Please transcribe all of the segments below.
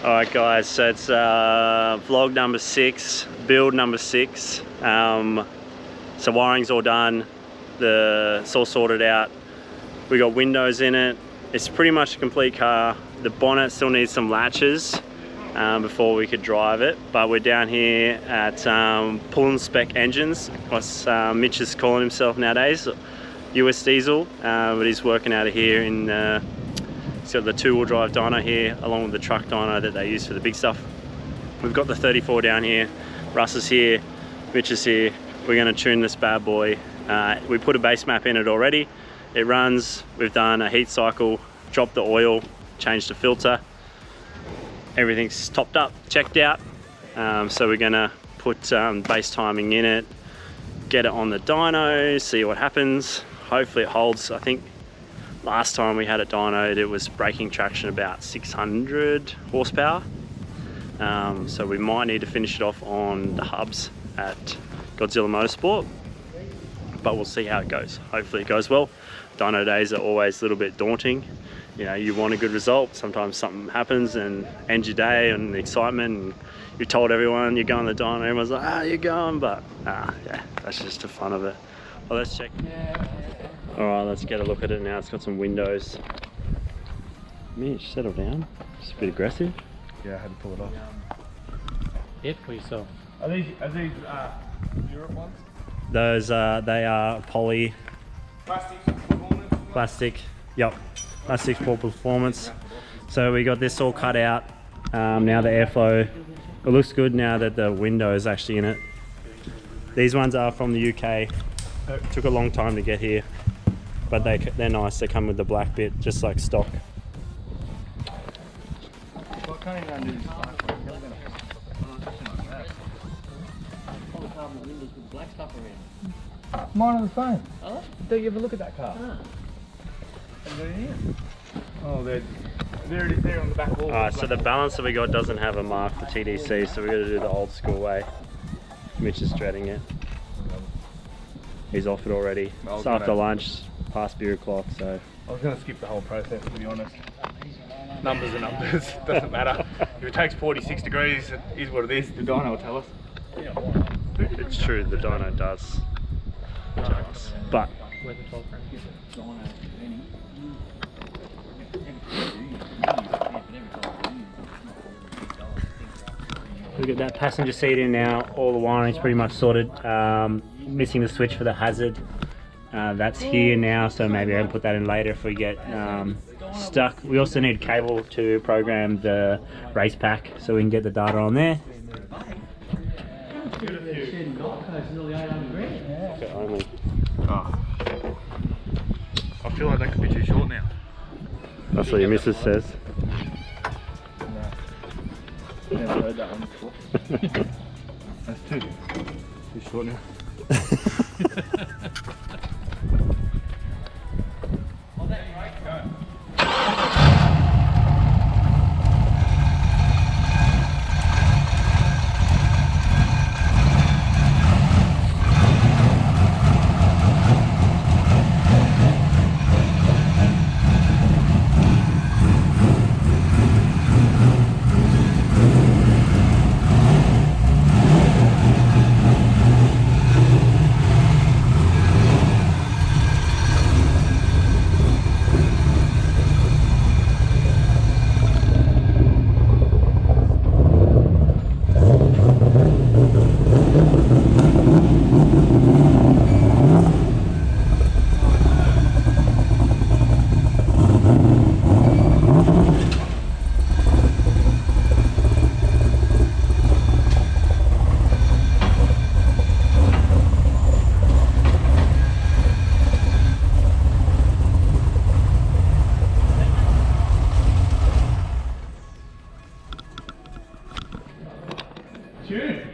Alright guys, so it's vlog number 6, build number 6. So wiring's all done, it's all sorted out. We got windows in it. It's pretty much a complete car. The bonnet still needs some latches before we could drive it. But we're down here at Pull and Spec Engines, what Mitch is calling himself nowadays, US diesel, but he's working out of here in he's got the 2-wheel drive dyno here, along with the truck dyno that they use for the big stuff. We've got the 34 down here. Russ is here, Mitch is here. We're going to tune this bad boy. We put a base map in it already. It runs. We've done a heat cycle, dropped the oil, changed the filter. Everything's topped up, checked out. So we're going to put base timing in it, get it on the dyno, see what happens. Hopefully it holds. I think last time we had it dynoed, it was braking traction about 600 horsepower. So we might need to finish it off on the hubs at Godzilla Motorsport, but we'll see how it goes. Hopefully it goes well. Dyno days are always a little bit daunting. You know, you want a good result. Sometimes something happens and ends your day and the excitement, and you told everyone you're going to the dyno, everyone's like, ah, you're going, but yeah, that's just the fun of it. Well, let's check. Alright, let's get a look at it now. It's got some windows. Mitch, settle down. Just a bit aggressive. Yeah, I had to pull it off. It for yourself. Are these Europe ones? Those they are poly Plastic performance? plastic. Yep, plastic for performance. So we got this all cut out. Now the airflow, it looks good now that the window is actually in it. These ones are from the UK. It took a long time to get here, but they're nice. They come with the black bit, just like stock. What kind of do this Mine are the same. Oh? Don't you ever look at that car? Oh, they're there on the back wall. Alright, so the balance that we got doesn't have a mark for TDC, so we're going to do the old school way. Mitch is dreading it. He's off it already. It's after lunch, past beer o'clock, so... I was going to skip the whole process, to be honest. Numbers are numbers, doesn't matter. If it takes 46 degrees, it is what it is. The dyno will tell us. It's true, the dyno does tell us. But... Look at that passenger seat in now. All the wiring's pretty much sorted. Missing the switch for the hazard. That's here now, so maybe I can put that in later if we get stuck. We also need cable to program the race pack so we can get the data on there. Okay, only. Oh. I feel like that could be too short now. That's what your missus says. No. Never heard that one before. That's too short now.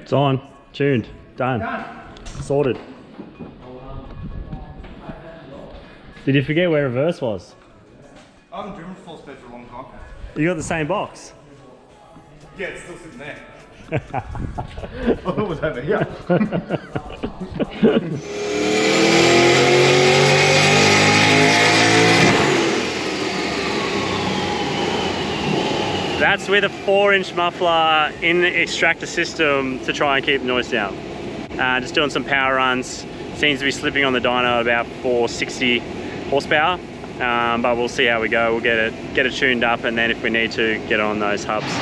It's on, tuned, done, sorted. Did you forget where reverse was? I haven't driven full speed for a long time. You got the same box? Yeah, it's still sitting there. I thought it was over here. That that's with a 4-inch muffler in the extractor system to try and keep the noise down. Just doing some power runs. Seems to be slipping on the dyno at about 460 horsepower, but we'll see how we go. We'll get it tuned up, and then if we need to, get on those hubs.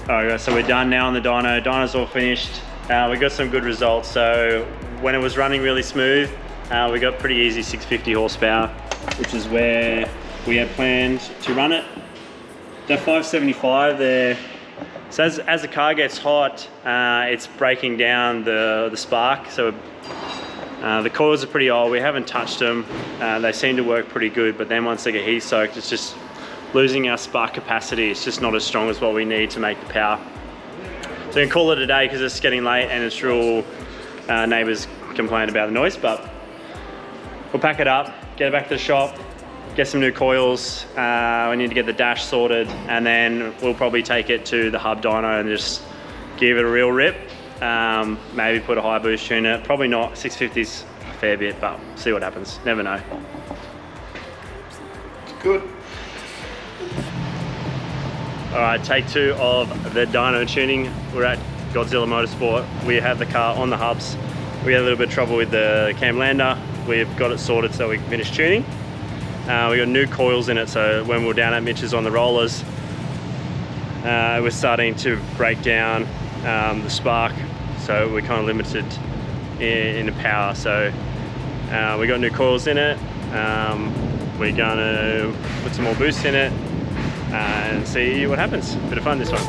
Alright guys, so we're done now on the dyno. Dyno's all finished. We got some good results. So when it was running really smooth, we got pretty easy 650 horsepower, which is where we had planned to run it. The 575 there. So as the car gets hot, it's breaking down the spark. So the coils are pretty old. We haven't touched them. They seem to work pretty good, but then once they get heat soaked, it's just losing our spark capacity. It's just not as strong as what we need to make the power. So we can call it a day because it's getting late and it's real neighbours complain about the noise, but we'll pack it up, get it back to the shop, get some new coils. We need to get the dash sorted, and then we'll probably take it to the hub dyno and just give it a real rip. Maybe put a high boost in it. Probably not. 650's a fair bit, but see what happens. Never know. It's good. All right, take 2 of the dyno tuning. We're at Godzilla Motorsport. We have the car on the hubs. We had a little bit of trouble with the cam lander. We've got it sorted so we can finish tuning. We got new coils in it, so when we're down at Mitch's on the rollers, we're starting to break down the spark, so we're kind of limited in the power. So we got new coils in it. We're gonna put some more boost in it and see what happens. Bit of fun this one.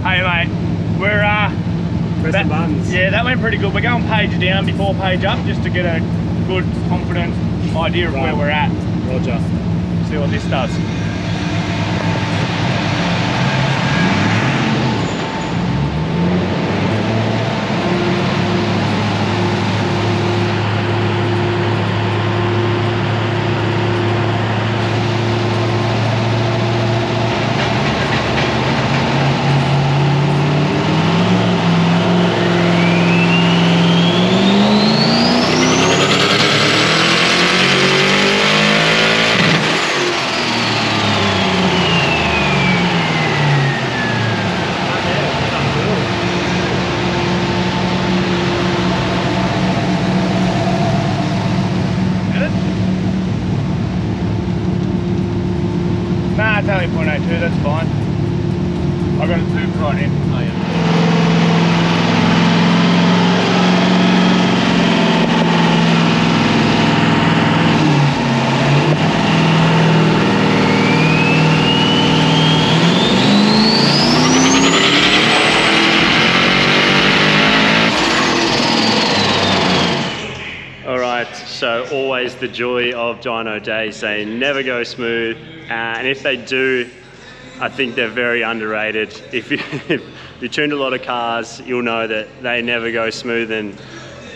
Hey mate, we're Press the buttons. Yeah, that went pretty good. We're going page down before page up just to get a good, confident idea of where we're at. Roger. See what this does. Nah, it's only 0.82, that's fine. I got it zoomed right in. Oh yeah. So always the joy of dyno days. They never go smooth, and if they do, I think they're very underrated. If you tuned a lot of cars, you'll know that they never go smooth, and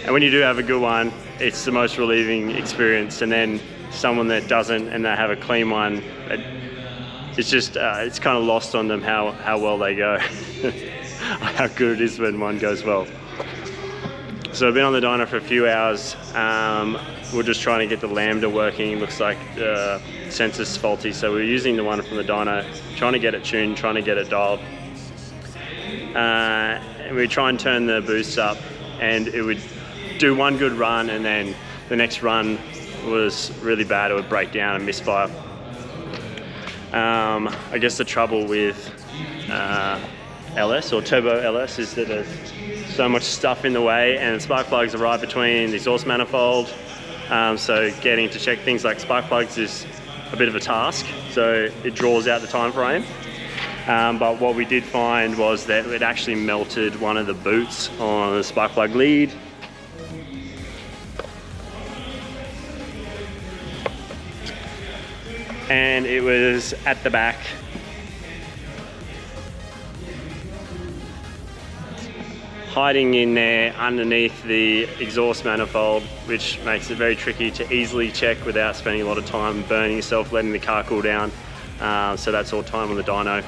when you do have a good one, it's the most relieving experience. And then someone that doesn't and they have a clean one, it's just it's kind of lost on them how well they go, how good it is when one goes well. So I've been on the dyno for a few hours. We're just trying to get the lambda working. It looks like the sensor's faulty, so we're using the one from the dyno, trying to get it tuned, trying to get it dialed. And we try and turn the boost up, and it would do one good run, and then the next run was really bad. It would break down and misfire. I guess the trouble with LS or turbo LS is that there's so much stuff in the way, and spark plugs are right between the exhaust manifold. So getting to check things like spark plugs is a bit of a task. So it draws out the time frame. But what we did find was that it actually melted one of the boots on the spark plug lead. And it was at the back. Hiding in there underneath the exhaust manifold, which makes it very tricky to easily check without spending a lot of time burning yourself, letting the car cool down. So that's all time on the dyno.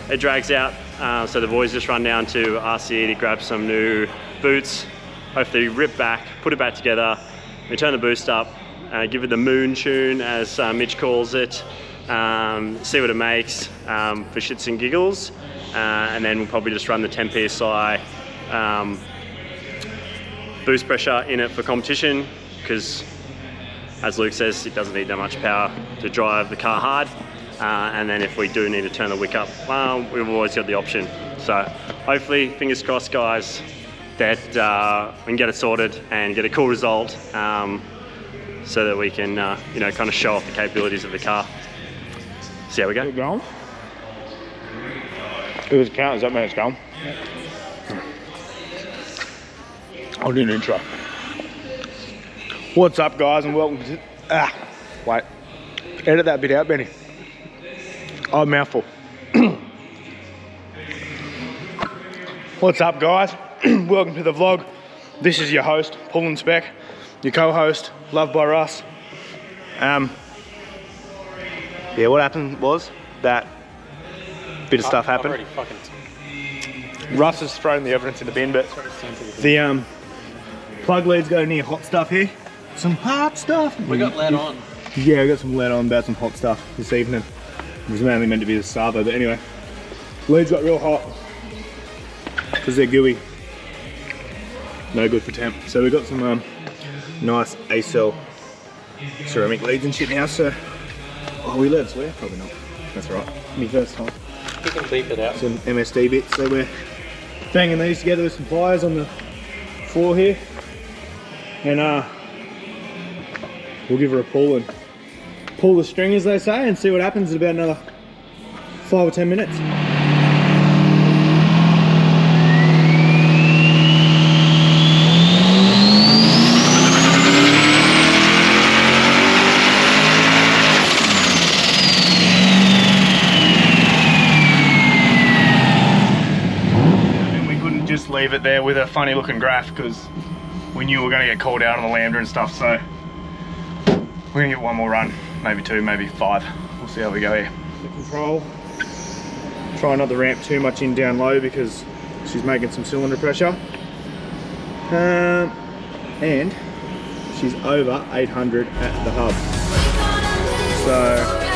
It drags out, so the boys just run down to RCE to grab some new boots, hopefully rip back, put it back together, we turn the boost up, give it the moon tune as Mitch calls it, see what it makes for shits and giggles, and then we'll probably just run the 10 PSI boost pressure in it for competition, because as Luke says, it doesn't need that much power to drive the car hard. And then if we do need to turn the wick up, well, we've always got the option. So hopefully, fingers crossed guys, that we can get it sorted and get a cool result, so that we can you know, kind of show off the capabilities of the car. See how we go. Is it going? If it's count, does that mean it's going? I'll do an intro. What's up guys, and welcome to... wait. Edit that bit out, Benny. Oh, mouthful. What's up guys? Welcome to the vlog. This is your host, Paul and Spec, your co-host, loved by Russ. Yeah, what happened was that bit of stuff happened. Russ has thrown the evidence in the bin, but the plug lead's got any hot stuff here. Some hot stuff. We got lead on. Yeah, I got some lead on about some hot stuff this evening. It was mainly meant to be the Savo, but anyway. Leads got real hot because they're gooey. No good for temp. So we got some nice A-cell ceramic leads and shit now, so... Oh, we let it swear? Probably not. That's right. Me first time. You can beep it out. Some MSD bits, so we're banging these together with some pliers on the floor here. And we'll give her a pull and pull the string, as they say, and see what happens in about another 5 or 10 minutes. And we couldn't just leave it there with a funny looking graph, because we knew we were going to get called out on the lambda and stuff, so we're going to get one more run, maybe 2, maybe 5. We'll see how we go here. The control, try not to ramp too much in down low because she's making some cylinder pressure. And she's over 800 at the hub. So